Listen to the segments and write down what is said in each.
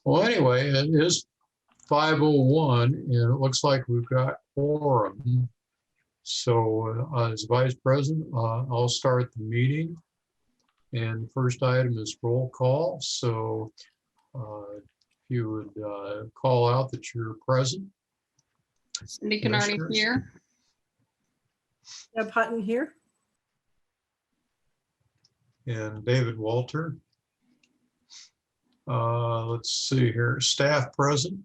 Well, anyway, it is 5:01 and it looks like we've got quorum. So as Vice President, I'll start the meeting. And the first item is roll call. So if you would call out that you're present. Cindy Canardi here. Deb Hutton here. And David Walter. Let's see here, staff present.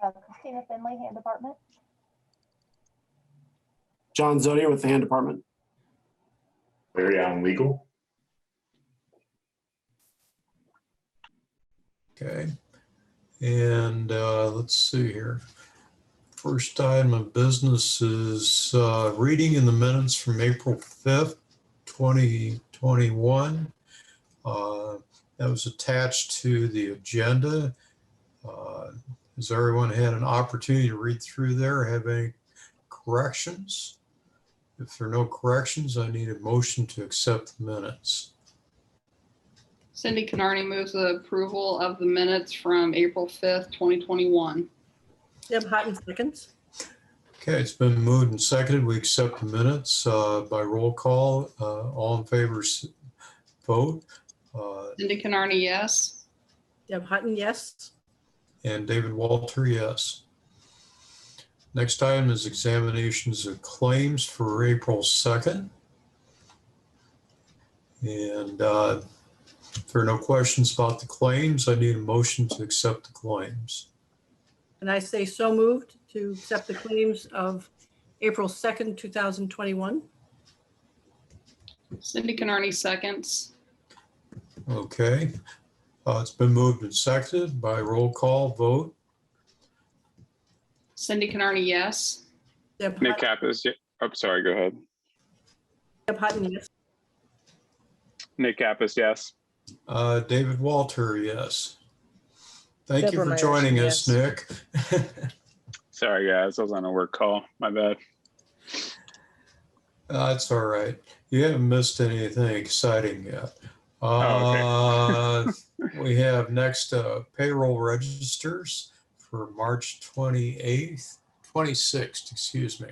Christina Finley, hand department. John Zodia with the hand department. Larry Allen, legal. Okay. And let's see here. First item of business is reading in the minutes from April 5th, 2021. That was attached to the agenda. Has everyone had an opportunity to read through there? Have any corrections? If there are no corrections, I need a motion to accept the minutes. Cindy Canardi moves the approval of the minutes from April 5th, 2021. Deb Hutton seconds. Okay, it's been moved and seconded. We accept the minutes by roll call. All in favor, vote. Cindy Canardi, yes. Deb Hutton, yes. And David Walter, yes. Next item is examinations of claims for April 2nd. And if there are no questions about the claims, I need a motion to accept the claims. And I say so moved to accept the claims of April 2nd, 2021. Cindy Canardi seconds. Okay. It's been moved and seconded by roll call vote. Cindy Canardi, yes. Deb Nick Hutton, Kappas, oh, sorry, go ahead. Deb Hutton, yes. Nick Kappas, yes. David Walter, yes. Thank you Deborah for Myers, joining us, yes. Nick. Sorry, guys, I was on a work call. My bad. That's all right. You haven't missed anything exciting yet. We have next payroll registers for March 26th, excuse me.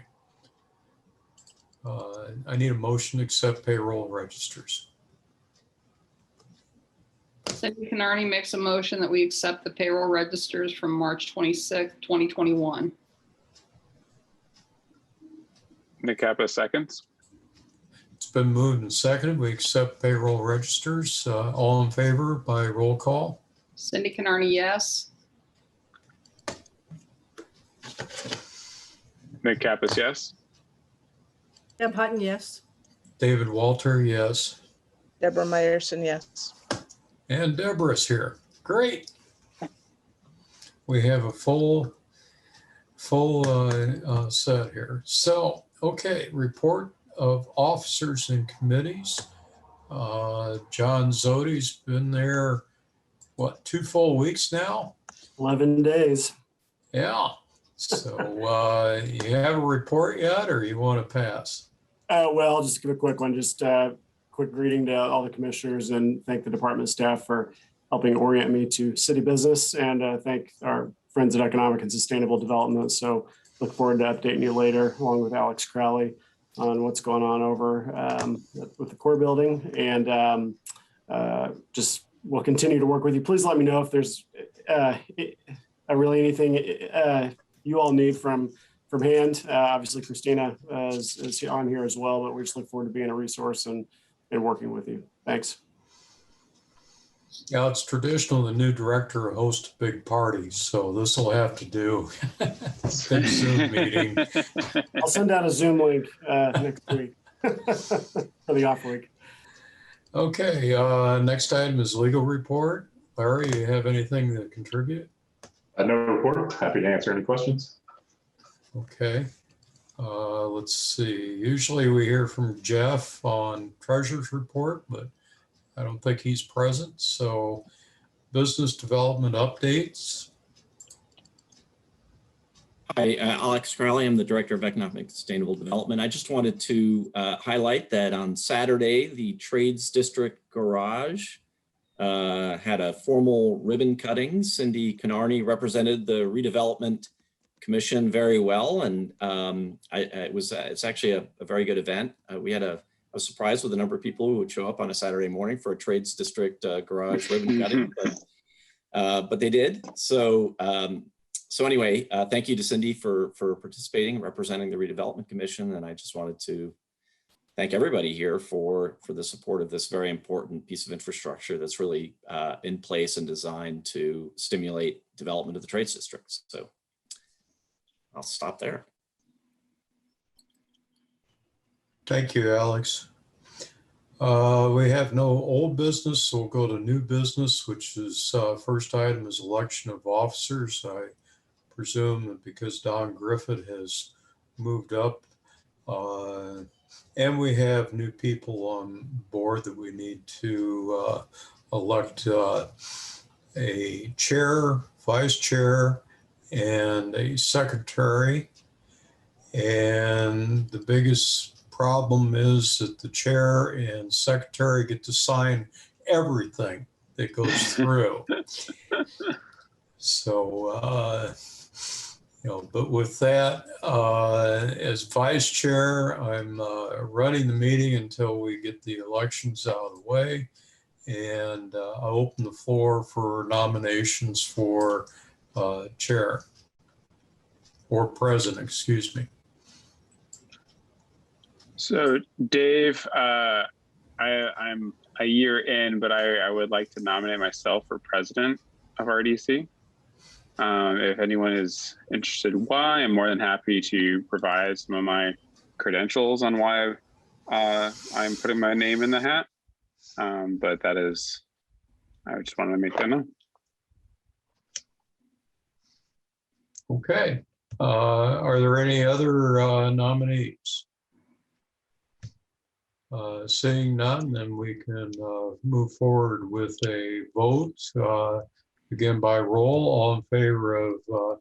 I need a motion to accept payroll registers. Cindy Canardi makes a motion that we accept the payroll registers from March 26th, 2021. Nick Kappas seconds. It's been moved and seconded. We accept payroll registers. All in favor by roll call. Cindy Canardi, yes. Nick Kappas, yes. Deb Hutton, yes. David Walter, yes. Deborah Myerson, yes. And Deborah's here. Great. We have a full set here. So, okay, report of officers and committees. John Zodi's been there, what, 2 full weeks now? 11 days. Yeah. So you have a report yet, or you want to pass? Well, I'll just give a quick one. Just quick greeting to all the commissioners and thank the department staff for helping orient me to city business, and thank our friends at Economic and Sustainable Development. So look forward to updating you later, along with Alex Crowley, on what's going on over with the core building, and just we'll continue to work with you. Please let me know if there's really anything you all need from hand. Obviously, Christina is on here as well, but we just look forward to being a resource and working with you. Thanks. Yeah, it's traditional. The new director hosts big parties, so this will have to do. Big Zoom meeting. I'll send out a Zoom link next week for the off week. Okay, next item is legal report. Larry, you have anything to contribute? No report. Happy to answer any questions. Okay, let's see. Usually we hear from Jeff on treasurer's report, but I don't think he's present. So business development updates. Hi, Alex Crowley. I'm the Director of Economic and Sustainable Development. I just wanted to highlight that on Saturday, the Trades District Garage had a formal ribbon cutting. Cindy Canarney represented the Redevelopment Commission very well, and it's actually a very good event. We had a surprise with the number of people who would show up on a Saturday morning for a Trades District Garage ribbon cutting, but they did. So anyway, thank you to Cindy for participating and representing the Redevelopment Commission, and I just wanted to thank everybody here for the support of this very important piece of infrastructure that's really in place and designed to stimulate development of the trades districts. So I'll stop there. Thank you, Alex. We have no old business, so we'll go to new business, which is first item is election of officers. I presume that because Don Griffith has moved up, and we have new people on board that we need to elect a chair, vice chair, and a secretary. And the biggest problem is that the chair and secretary get to sign everything that goes through. So, but with that, as vice chair, I'm running the meeting until we get the elections out of the way. And I open the floor for nominations for chair or president, excuse me. So Dave, I'm a year in, but I would like to nominate myself for president of RDC. If anyone is interested why, I'm more than happy to provide some of my credentials on why I'm putting my name in the hat. But that is, I just wanted to make that known. Okay. Are there any other nominees? Seeing none, then we can move forward with a vote. Again, by roll, all in favor of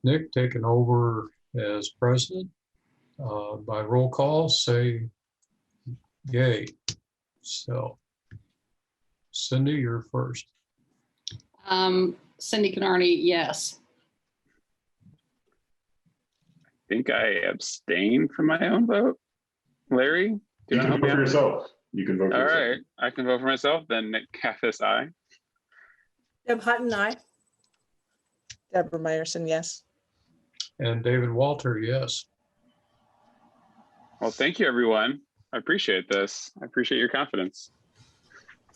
Nick taking over as president. By roll call, say yay. So, Cindy, you're first. Cindy Canarney, yes. I think I abstained from my own vote. Larry? You can vote for yourself. You can vote for All yourself. right, I can vote for myself. Then Nick Kaffis, aye. Deb Hutton, aye. Deborah Meyerson, yes. And David Walter, yes. Well, thank you, everyone. I appreciate this. I appreciate your confidence.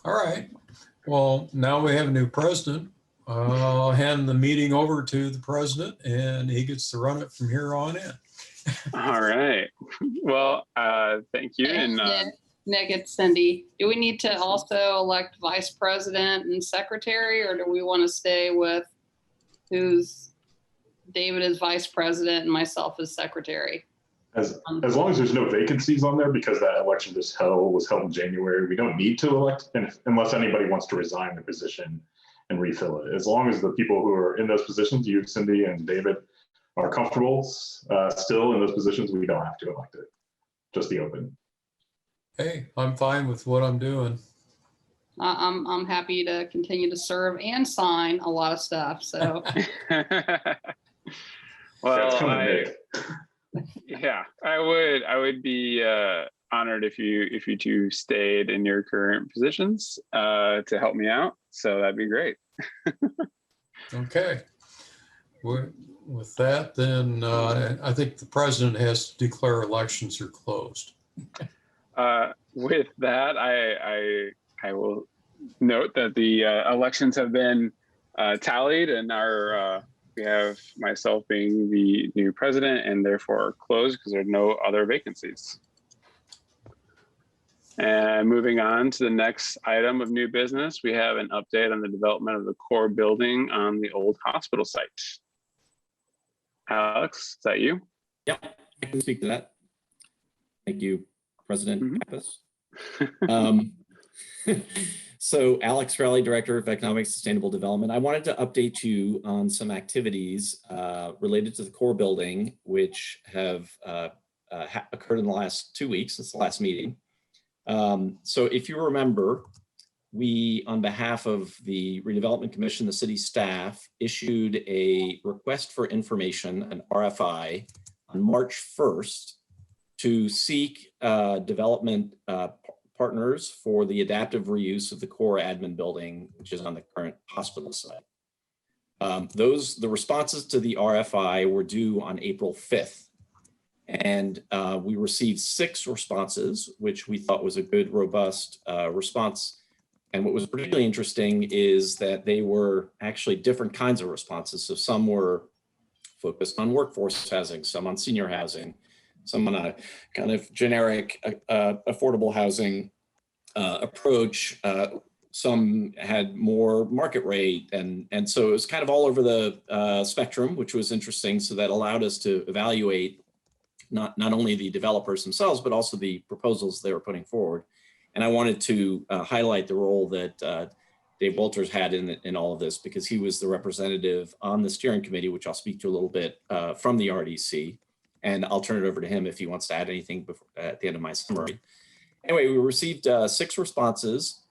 All right. Well, now we have a new president. I'll hand the meeting over to the president and he gets to run it from here on in. All right. Well, thank you. And Nick, it's Cindy. Do we need to also elect vice president and secretary, or do we want to stay with who's David as vice president and myself as secretary? As long as there's no vacancies on there, because that election was held in January, we don't need to elect unless anybody wants to resign their position and refill it. As long as the people who are in those positions, you, Cindy, and David, are comfortable still in those positions, we don't have to elect it. Just the open. Hey, I'm fine with what I'm doing. I'm happy to continue to serve and sign a lot of stuff. So, well, yeah, I would be honored if you two stayed in your current positions to help me out. So that'd be great. Okay. With that, then I think the president has to declare elections are closed. With that, I will note that the elections have been tallied and we have myself being the new president and therefore closed because there are no other vacancies. And moving on to the next item of new business, we have an update on the development of the core building on the old hospital site. Alex, is that you? Yeah, I can speak to that. Thank you, President Kappus. So Alex Rowley, Director of Economic Sustainable Development. I wanted to update you on some activities related to the core building, which have occurred in the last 2 weeks since the last meeting. So if you remember, we, on behalf of the Redevelopment Commission, the city staff, issued a request for information, an RFI, on March 1st to seek development partners for the adaptive reuse of the core admin building, which is on the current hospital site. The responses to the RFI were due on April 5th. And we received 6 responses, which we thought was a good, robust response. And what was particularly interesting is that they were actually different kinds of responses. So some were focused on workforce housing, some on senior housing, some on a kind of generic affordable housing approach. Some had more market rate. And so it was kind of all over the spectrum, which was interesting. So that allowed us to evaluate not only the developers themselves, but also the proposals they were putting forward. And I wanted to highlight the role that Dave Walters had in all of this, because he was the representative on the steering committee, which I'll speak to a little bit from the RDC. And I'll turn it over to him if he wants to add anything before, at the end of my summary. Anyway, we received 6 responses.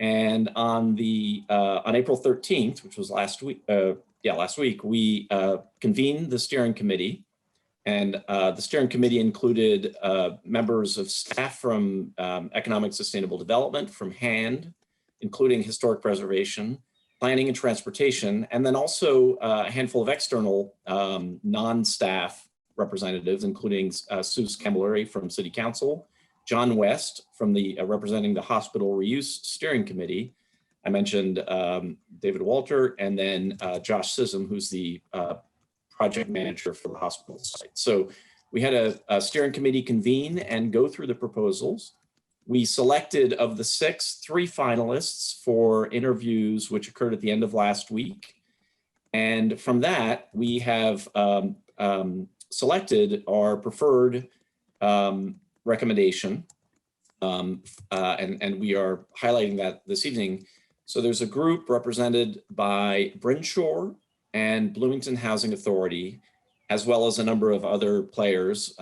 And on April 13th, which was last week, we convened the steering committee. And the steering committee included members of staff from Economic Sustainable Development, from HAND, including Historic Preservation, Planning and Transportation, and then also a handful of external non-staff representatives, including Sue Scamilleri from City Council, John West from representing the Hospital Reuse Steering Committee. I mentioned David Walter, and then Josh Sissom, who's the project manager for the hospital site. So we had a steering committee convene and go through the proposals. We selected, of the 6, 3 finalists for interviews, which occurred at the end of last week. And from that, we have selected our preferred recommendation. And we are highlighting that this evening. So there's a group represented by Brinshaw and Bloomington Housing Authority, as well as a number of other players,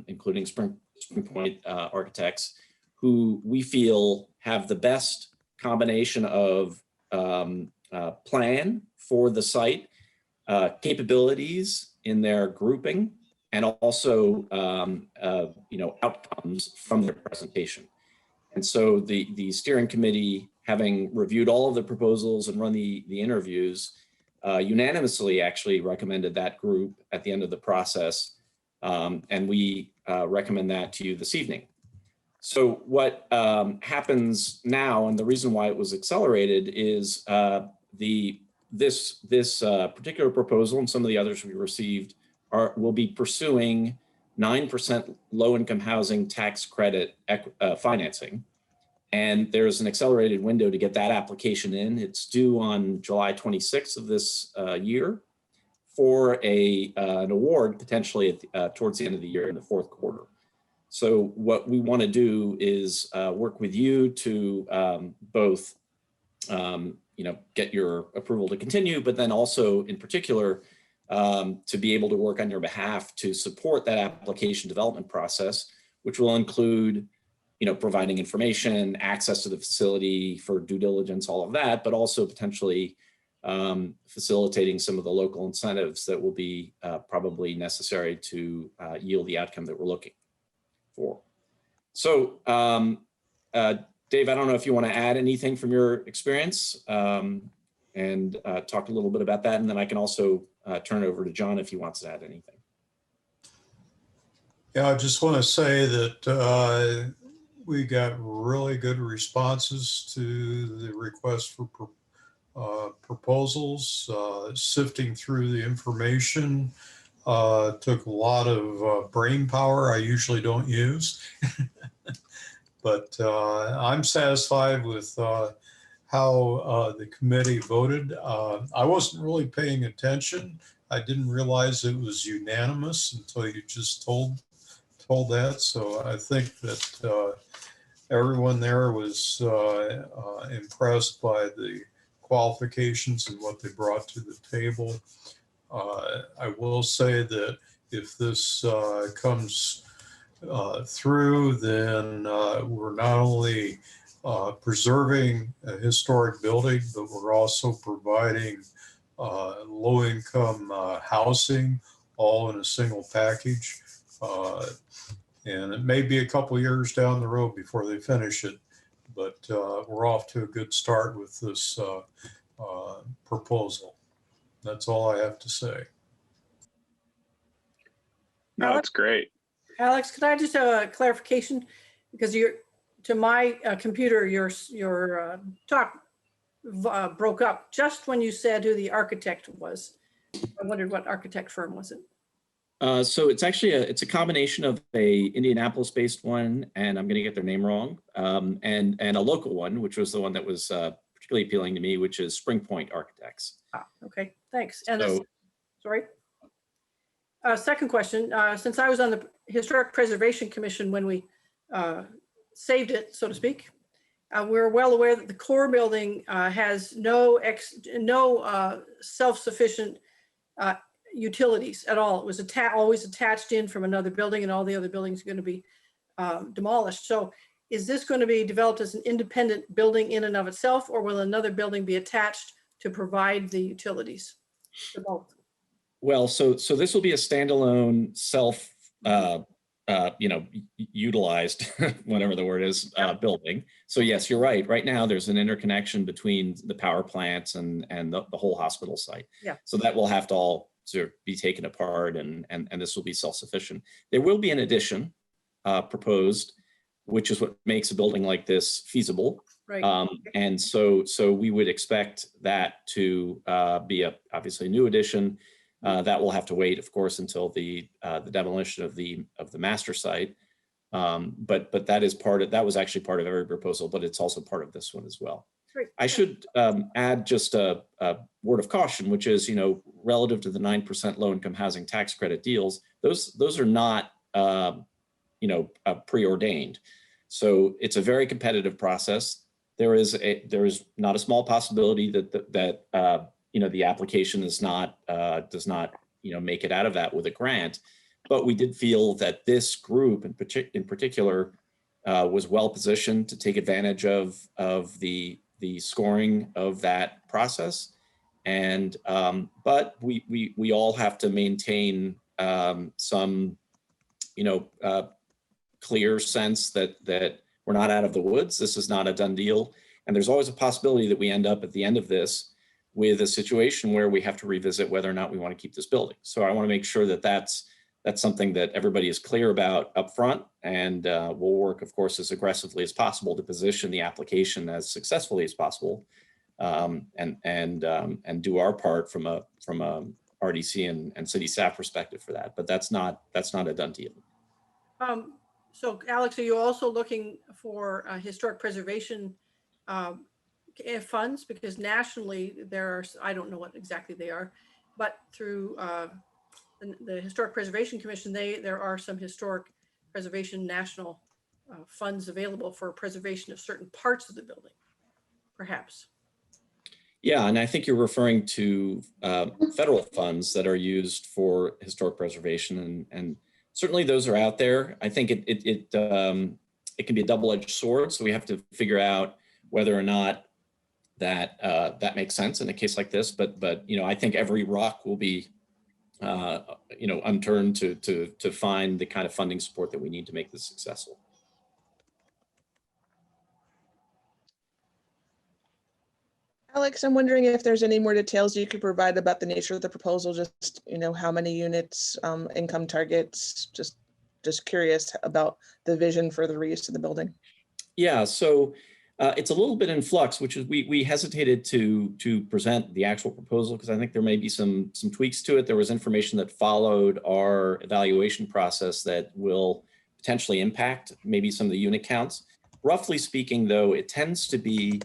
including Springpoint Architects, who we feel have the best combination of plan for the site, capabilities in their grouping, and also outcomes from their presentation. And so the steering committee, having reviewed all of the proposals and run the interviews, unanimously actually recommended that group at the end of the process. And we recommend that to you this evening. So what happens now, and the reason why it was accelerated, is this particular proposal and some of the others we received will be pursuing 9% low-income housing tax credit financing. And there's an accelerated window to get that application in. It's due on July 26th of this year for an award potentially towards the end of the year in the 4th quarter. So what we want to do is work with you to both get your approval to continue, but then also in particular to be able to work on your behalf to support that application development process, which will include providing information, access to the facility for due diligence, all of that, but also potentially facilitating some of the local incentives that will be probably necessary to yield the outcome that we're looking for. So, Dave, I don't know if you want to add anything from your experience and talk a little bit about that, and then I can also turn it over to John if he wants to add anything. Yeah, I just want to say that we got really good responses to the request for proposals. Sifting through the information took a lot of brain power I usually don't use. But I'm satisfied with how the committee voted. I wasn't really paying attention. I didn't realize it was unanimous until you just told that. So I think that everyone there was impressed by the qualifications and what they brought to the table. I will say that if this comes through, then we're not only preserving a historic building, but we're also providing low-income housing all in a single package. And it may be a couple years down the road before they finish it, but we're off to a good start with this proposal. That's all I have to say. No, it's great. Alex, could I just have a clarification? Because to my computer, your talk broke up just when you said who the architect was. I wondered what architect firm was it? So it's actually it's a combination of a Indianapolis-based one, and I'm going to get their name wrong, and a local one, which was the one that was particularly appealing to me, which is Spring Point Architects. Okay, thanks. And So, sorry. Second question, since I was on the Historic Preservation Commission when we saved it, so to speak, we're well aware that the core building has no self-sufficient utilities at all. It was always attached in from another building, and all the other buildings are going to be demolished. So is this going to be developed as an independent building in and of itself, or will another building be attached to provide the utilities for both? well, so this will be a standalone self, utilized, whatever the word is, building. So yes, you're right. Right now, there's an interconnection between the power plants and the whole hospital site. Yeah. So that will have to all sort of be taken apart, and this will be self-sufficient. There will be an addition proposed, which is what makes a building like this feasible. Right. And so we would expect that to be obviously a new addition. That will have to wait, of course, until the demolition of the master site. But that was actually part of every proposal, but it's also part of this one as well. Great. I should add just a word of caution, which is, relative to the 9% low-income housing tax credit deals, those are not, preordained. So it's a very competitive process. There is not a small possibility that the application does not make it out of that with a grant. But we did feel that this group in particular was well positioned to take advantage of the scoring of that process. And but we all have to maintain some clear sense that we're not out of the woods. This is not a done deal. And there's always a possibility that we end up at the end of this with a situation where we have to revisit whether or not we want to keep this building. So I want to make sure that that's something that everybody is clear about up front, and we'll work, of course, as aggressively as possible to position the application as successfully as possible, and do our part from a RDC and city staff perspective for that. But that's not a done deal. So Alex, are you also looking for historic preservation funds? Because nationally there are, I don't know what exactly they are, but through the Historic Preservation Commission, there are some historic preservation national funds available for preservation of certain parts of the building, perhaps. Yeah, and I think you're referring to federal funds that are used for historic preservation, and certainly those are out there. I think it can be a double-edged sword, so we have to figure out whether or not that makes sense in a case like this. But I think every rock will be unturned to find the kind of funding support that we need to make this successful. Alex, I'm wondering if there's any more details you could provide about the nature of the proposal, just, how many units, income targets, just curious about the vision for the reuse of the building. Yeah, so it's a little bit in flux, which is we hesitated to present the actual proposal because I think there may be some tweaks to it. There was information that followed our evaluation process that will potentially impact maybe some of the unit counts. Roughly speaking, though, it tends to be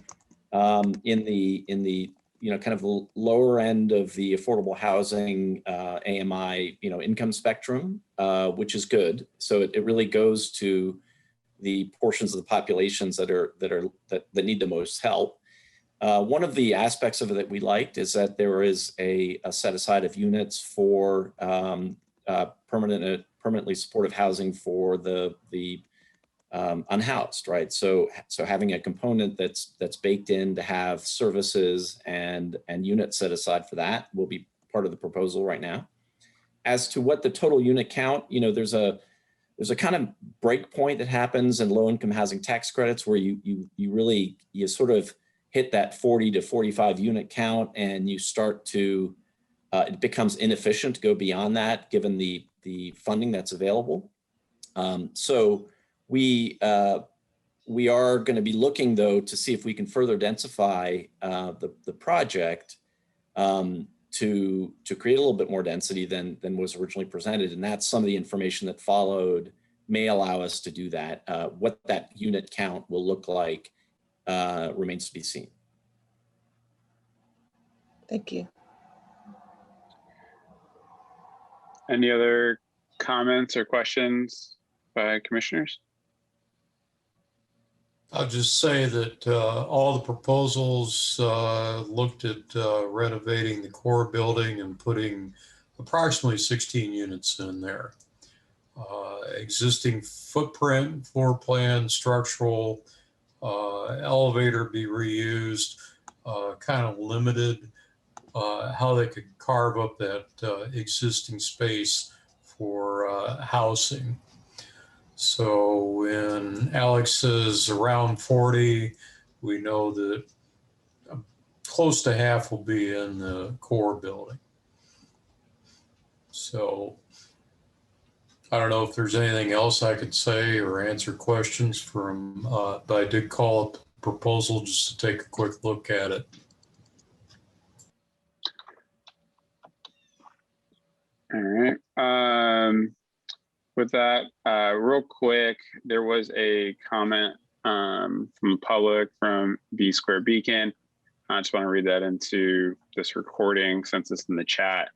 in the kind of the lower end of the affordable housing AMI income spectrum, which is good. So it really goes to the portions of the populations that need the most help. One of the aspects of it that we liked is that there is a set aside of units for permanently supportive housing for the unhoused, right? So having a component that's baked in to have services and units set aside for that will be part of the proposal right now. As to what the total unit count, there's a kind of break point that happens in low-income housing tax credits where you sort of hit that 40 to 45 unit count, and you start to it becomes inefficient to go beyond that given the funding that's available. So we are going to be looking, though, to see if we can further densify the project to create a little bit more density than was originally presented. And that's some of the information that followed may allow us to do that. What that unit count will look like remains to be seen. Thank you. Any other comments or questions by commissioners? I'll just say that all the proposals looked at renovating the core building and putting approximately 16 units in there. Existing footprint, floor plan, structural, elevator be reused, kind of limited how they could carve up that existing space for housing. So when Alex says around 40, we know that close to half will be in the core building. So I don't know if there's anything else I could say or answer questions from, but I did call up the proposal just to take a quick look at it. All right. With that, real quick, there was a comment from the public from B Square Beacon. I just want to read that into this recording since it's in the chat.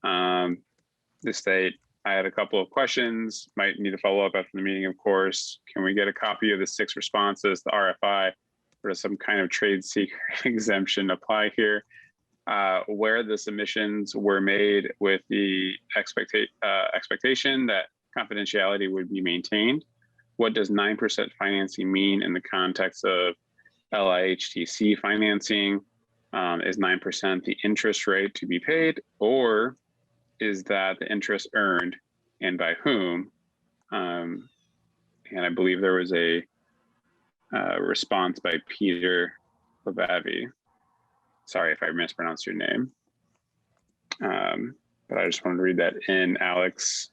They state, I had a couple of questions, might need to follow up after the meeting, of course. Can we get a copy of the 6 responses, the RFI, or does some kind of trade secret exemption apply here? Where the submissions were made with the expectation that confidentiality would be maintained. What does 9% financing mean in the context of LIHTC financing? Is 9% the interest rate to be paid, or is that the interest earned and by whom? And I believe there was a response by Peter Levavi. Sorry if I mispronounced your name. But I just wanted to read that in, Alex.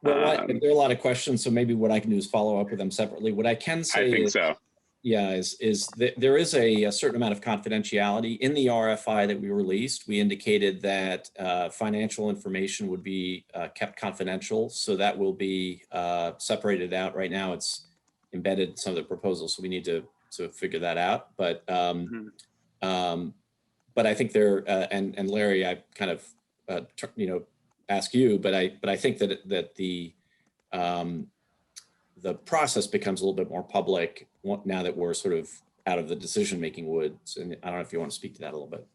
Well, there are a lot of questions, so maybe what I can do is follow up with them separately. What I can say is that there is a certain amount of confidentiality. In the RFI that we released, we indicated that financial information would be kept confidential, so that will be separated out. Right now, it's embedded in some of the proposals, so we need to figure that out. But I think there, and Larry, I kind of ask you, but I think that the process becomes a little bit more public now that we're sort of out of the decision-making woods. And I don't know if you want to speak to that a little bit.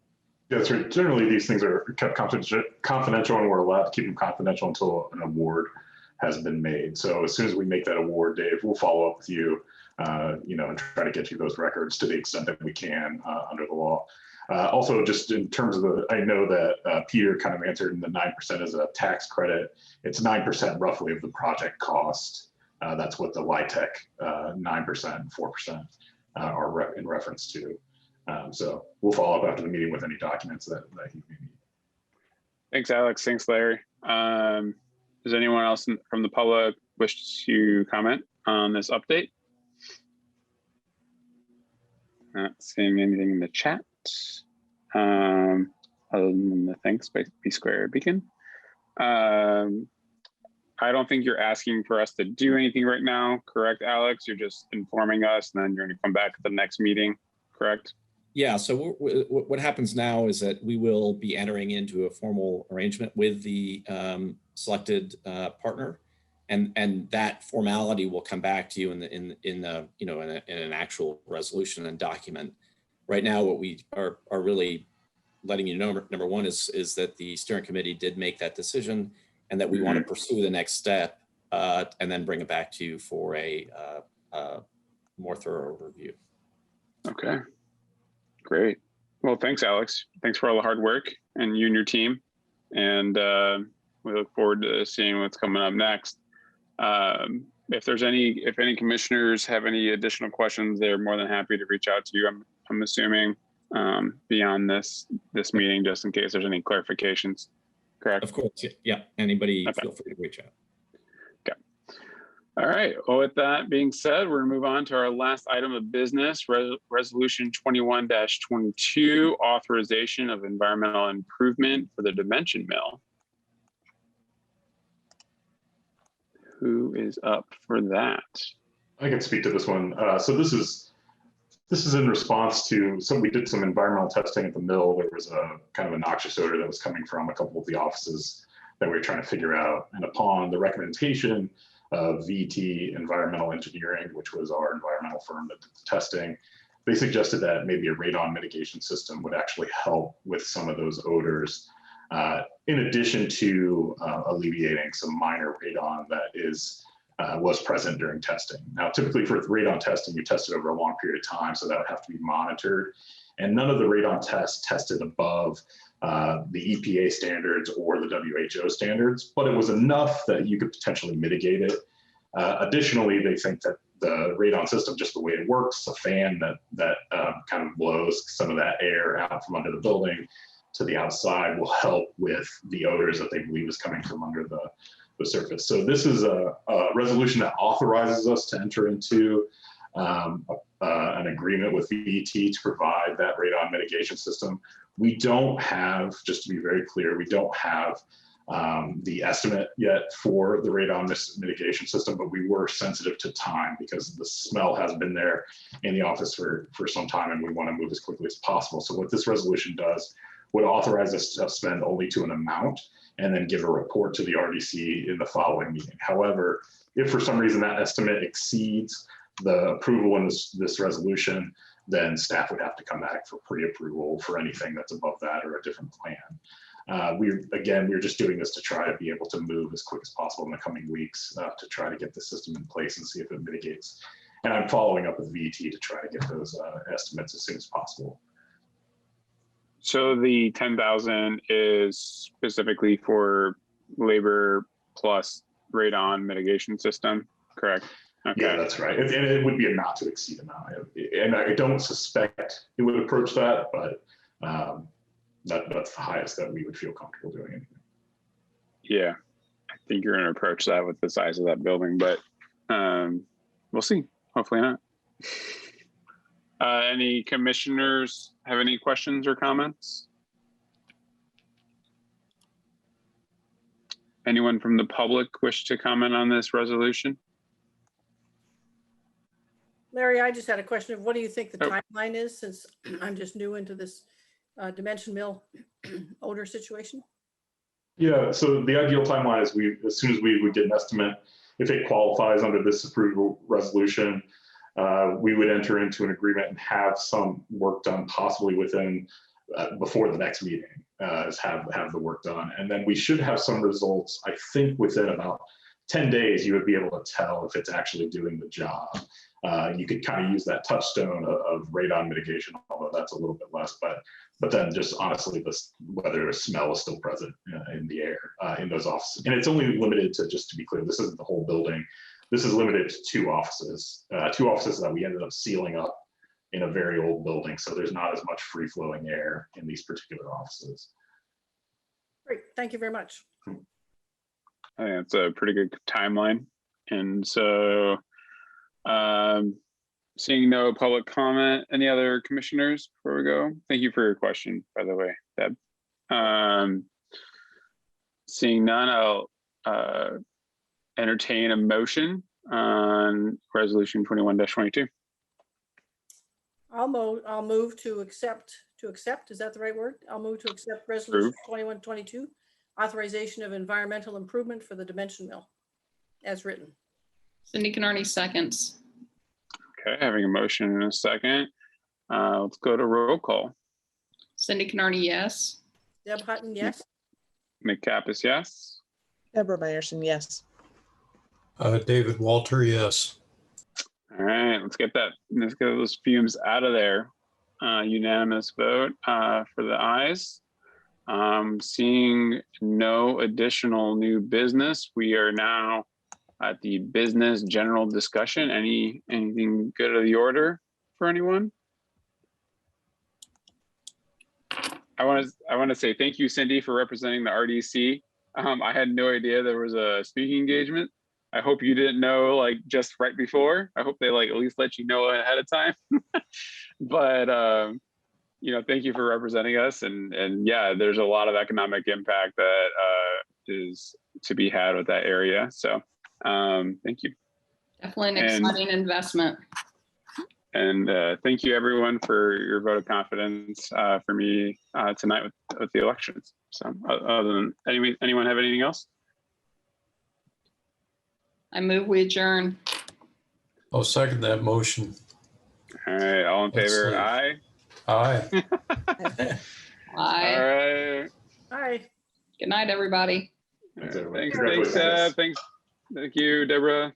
Yeah, that's right. Generally, these things are kept confidential, and we're allowed to keep them confidential until an award has been made. So as soon as we make that award, Dave, we'll follow up with you, and try to get you those records to the extent that we can under the law. Also, just in terms of I know that Peter kind of answered in the 9% as a tax credit. It's 9% roughly of the project cost. That's what the LIHTC 9% and 4% are in reference to. So we'll follow up after the meeting with any documents that he may need. Thanks, Alex. Thanks, Larry. Does anyone else from the public wish to comment on this update? Not seeing anything in the chat. Other than the thanks by B Square Beacon. I don't think you're asking for us to do anything right now, correct, Alex? You're just informing us, and then you're going to come back at the next meeting, correct? Yeah, so what happens now is that we will be entering into a formal arrangement with the selected partner, and that formality will come back to you in an actual resolution and document. Right now, what we are really letting you know, number one, is that the steering committee did make that decision, and that we want to pursue the next step, and then bring it back to you for a more thorough review. Okay, great. Well, thanks, Alex. Thanks for all the hard work, and you and your team. And we look forward to seeing what's coming up next. If any commissioners have any additional questions, they're more than happy to reach out to you. I'm assuming beyond this meeting, just in case there's any clarifications. Correct? Of course, yeah. Anybody, Okay. feel free to reach out. Okay. All right. Well, with that being said, we're gonna move on to our last item of business, Resolution 21-22, authorization of environmental improvement for the Dimension Mill. Who is up for that? I can speak to this one. So this is in response to we did some environmental testing at the mill. There was a kind of a noxious odor that was coming from a couple of the offices that we were trying to figure out. And upon the recommendation of VT Environmental Engineering, which was our environmental firm that did the testing, they suggested that maybe a radon mitigation system would actually help with some of those odors, in addition to alleviating some minor radon that was present during testing. Now, typically for radon testing, you test it over a long period of time, so that would have to be monitored. And none of the radon tests tested above the EPA standards or the WHO standards, but it was enough that you could potentially mitigate it. Additionally, they think that the radon system, just the way it works, a fan that kind of blows some of that air out from under the building to the outside, will help with the odors that they believe is coming from under the surface. So this is a resolution that authorizes us to enter into an agreement with VET to provide that radon mitigation system. We don't have, just to be very clear, we don't have the estimate yet for the radon mitigation system, but we were sensitive to time because the smell has been there in the office for some time, and we want to move as quickly as possible. So what this resolution does would authorize us to spend only to an amount and then give a report to the RDC in the following meeting. However, if for some reason that estimate exceeds the approval in this resolution, then staff would have to come back for pre-approval for anything that's above that or a different plan. We're just doing this to try to be able to move as quick as possible in the coming weeks to try to get the system in place and see if it mitigates. And I'm following up with VET to try to get those estimates as soon as possible. So the 10,000 is specifically for labor plus radon mitigation system, correct? Okay. Yeah, that's right. And it would be a not to exceed amount. And I don't suspect it would approach that, but that's the highest that we would feel comfortable doing anything. Yeah, I think you're going to approach that with the size of that building, but we'll see. Hopefully not. Any commissioners have any questions or comments? Anyone from the public wish to comment on this resolution? Larry, I just had a question of what do you think the timeline is, since I'm just new into this Dimension Mill odor situation? Yeah, so the ideal timeline is as soon as we would get an estimate, if it qualifies under this approval resolution, we would enter into an agreement and have some work done possibly before the next meeting, have the work done. And then we should have some results, I think within about 10 days, you would be able to tell if it's actually doing the job. You could kind of use that touchstone of radon mitigation, although that's a little bit less, but then just honestly, whether a smell is still present in the air in those offices. And it's only limited to, just to be clear, this isn't the whole building. This is limited to two offices that we ended up sealing up in a very old building. So there's not as much free flowing air in these particular offices. Great, thank you very much. I think it's a pretty good timeline. And so seeing no public comment, any other commissioners before we go? Thank you for your question, by the way, Deb. Seeing none, I'll entertain a motion on resolution 21-22. I'll move to accept, is that the right word? I'll move to accept resolution 21-22, authorization of environmental improvement for the Dimension Mill. as written. Cindy Canarney seconds. Okay, having a motion in a second. Let's go to roll call. Cindy Canarney, yes. Deb Hutton, yes. McCapus, yes. Deborah Meyerson, yes. David Walter, yes. All right, let's get those fumes out of there. Unanimous vote for the ayes. Seeing no additional new business, we are now at the business general discussion. Anything good of the order for anyone? I want to say thank you, Cindy, for representing the RDC. I had no idea there was a speaking engagement. I hope you didn't know like just right before. I hope they like at least let you know ahead of time. But thank you for representing us. And yeah, there's a lot of economic impact that is to be had with that area. So thank you. Definitely an And- exciting investment. And thank you everyone for your vote of confidence for me tonight with the elections. So other than anyone have anything else? I move we adjourn. I'll second that motion. All right, all in Let's favor, see. aye. Aye. Aye. All right. Hi. Good night, everybody. Thanks, everyone. Thanks, Congratulations. thank you, Deborah.